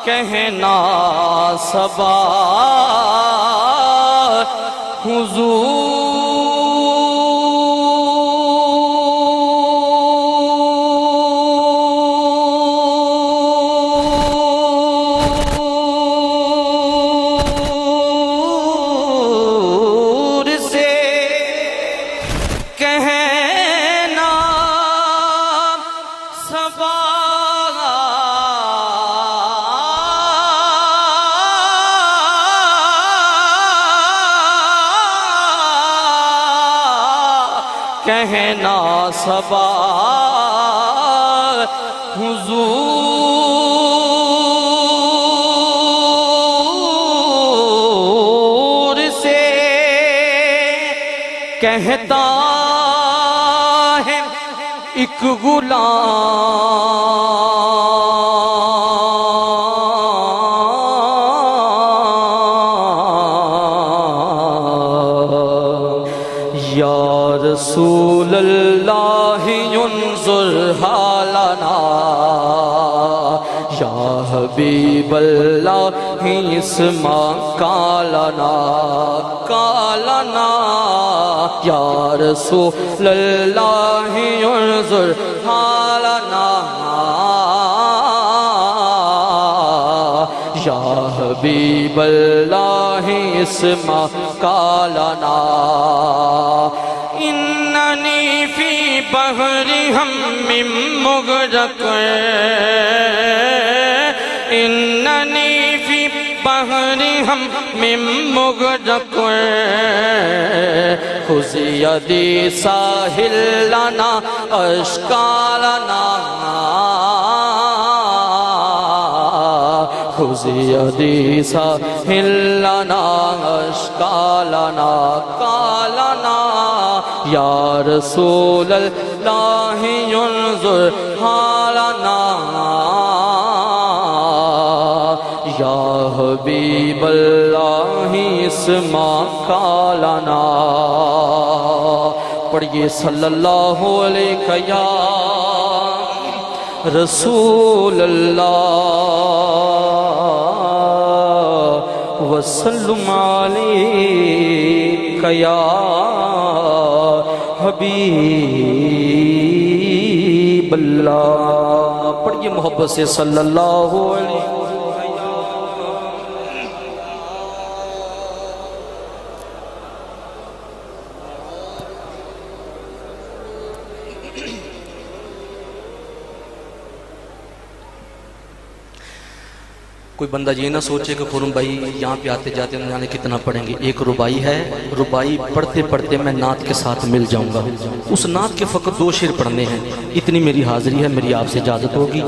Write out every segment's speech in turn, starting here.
کہنا صبا حضور سے کہنا صبا کہنا صبا حضور سے کہتا ہے ایک غلام یا رسول اللہ انظر حالنا یا حبیب اللہ اسمع قالنا یا رسول اللہ انظر حالنا یا حبیب اللہ اسمع قالنا اننی فی بحر ہم مغرق اننی فی بحر ہم مغرق خذ یدی ساحل لنا اشکالنا خذ یدی ساحل لنا اشکالنا قالنا یا رسول اللہ انظر حالنا یا حبیب اللہ اسمع قالنا پڑھئے صلی اللہ علیہ یا رسول اللہ وسلم علیہ یا حبیب اللہ پڑھئے محبت سے صلی اللہ علیہ کوئی بندہ یہ نہ سوچے کہ خرم بھائی یہاں پہ آتے جاتے نہ جانے کتنا پڑھیں گے. ایک ربائی ہے، ربائی پڑھتے پڑھتے میں نعت کے ساتھ مل جاؤں گا. اس نعت کے فقط 2 شعر پڑھنے ہیں. اتنی میری حاضری ہے، میری آپ سے اجازت ہوگی.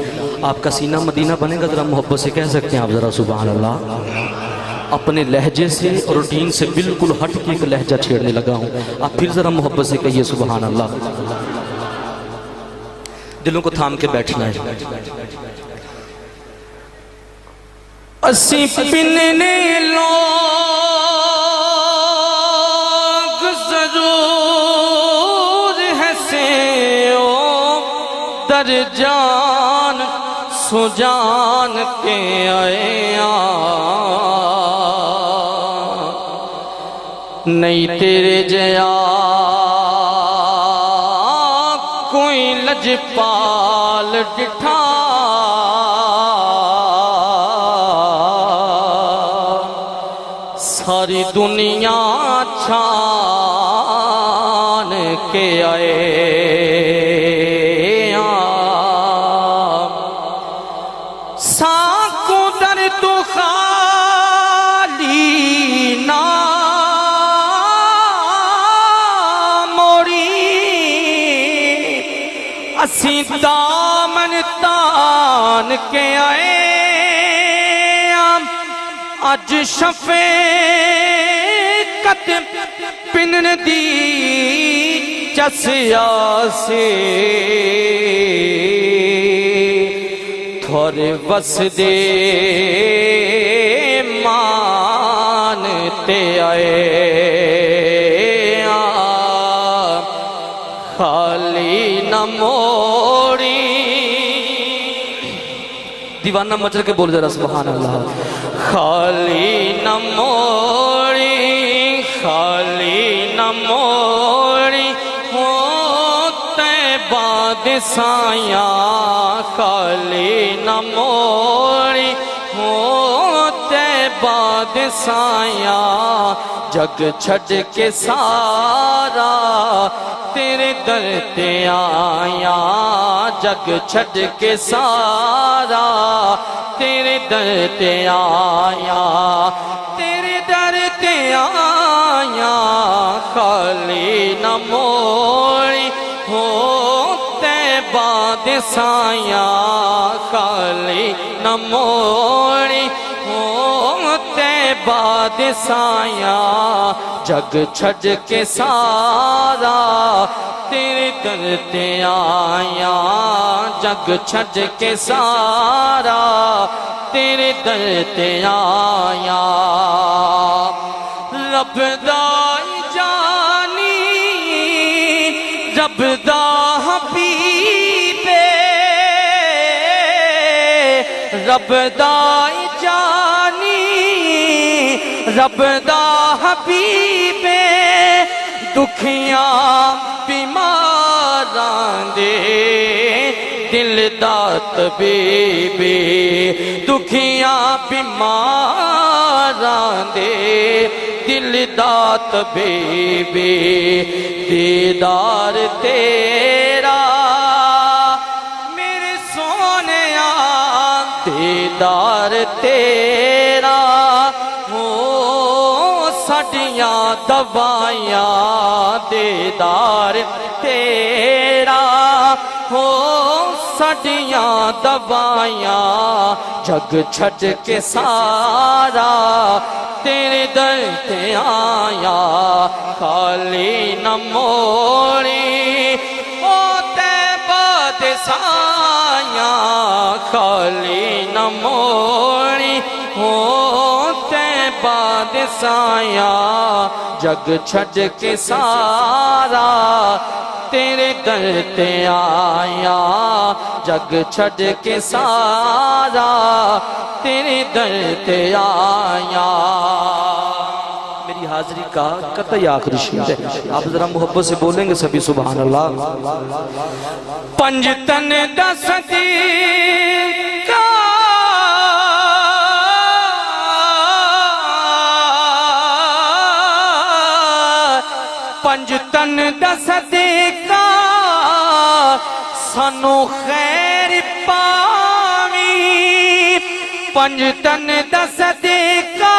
آپ کا سینہ مدینہ بنے گا، ذرا محبت سے کہہ سکتے ہیں آپ ذرا سبحان اللہ. اپنے لہجے سے اور روٹین سے بالکل ہٹ کے ایک لہجہ چھیڑنے لگا ہوں. آپ پھر ذرا محبت سے کہیے سبحان اللہ. دلوں کو تھام کے بیٹھنا ہے. اسی پننے لوگ ضرور ہے سے در جان سو جان کے آئے نہیں تیرے جیا کوئی لجپال ڈٹھا ساری دنیا چھان کے آئے ساکو در تو خالی نہ موڑی اسی دامن تان کے آئے اج شفیقت پنن دی چسیا سے تھوڑے وس دے مانتے آئے خالی نہ موڑی دیوانہ مچر کے بول ذرا سبحان اللہ خالی نہ موڑی خالی نہ موڑی ہوتے بعد سایاں خالی نہ موڑی ہوتے بعد سایاں جگ چھڑ کے سارا تیرے در تے آیا جگ چھڑ کے سارا تیرے در تے آیا تیرے در تے آیا خالی نہ موڑی ہوتے بعد سایاں خالی نہ موڑی ہوتے بعد سایاں جگ چھڑ کے سارا تیرے در تے آیا جگ چھڑ کے سارا تیرے در تے آیا رب دائی جانی رب دا حبیبے رب دائی جانی رب دا حبیبے دکھیاں بیماراں دے دل دا طبیبے دکھیاں بیماراں دے دل دا طبیبے دیدار تیرا میرے سونیا دیدار تیرا ساڈیاں دوائیاں دیدار تیرا ہو ساڈیاں دوائیاں جگ چھڑ کے سارا تیرے در تے آیا خالی نہ موڑی ہوتے بعد سایاں خالی نہ موڑی ہوتے بعد سایاں جگ چھڑ کے سارا تیرے در تے آیا جگ چھڑ کے سارا تیرے در تے آیا میری حاضری کا قطعی آخری شعر ہے آپ ذرا محبت سے بولیں گے سبھی سبحان اللہ پنجتن دا صدیقہ پنجتن دا صدیقہ سانو خیر پاوی پنجتن دا صدیقہ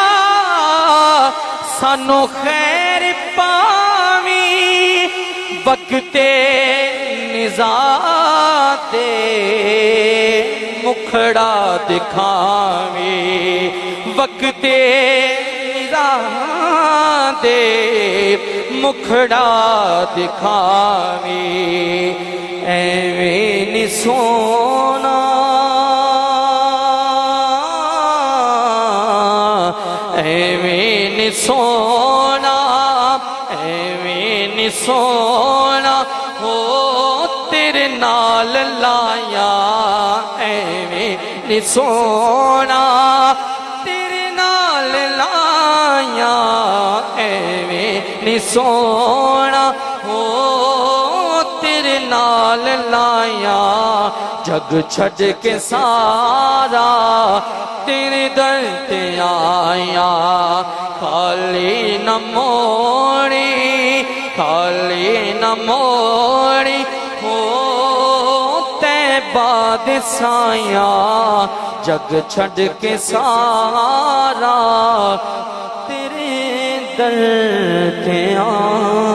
سانو خیر پاوی وقت نزاع دے مکھڑا دکھاوی وقت نزاع دے مکھڑا دکھاوی ایویں نی سونا ایویں نی سونا ایویں نی سونا ہو تیرے نال لایا ایویں نی سونا تیرے نال لایا ایویں نی سونا ہو تیرے نال لایا جگ چھڈ کے سارا تیرے در تے آیا خالی نہ موڑی خالی نہ موڑی ہو بعد سایا جگ چھڈ کے سارا تیرے در تے آیا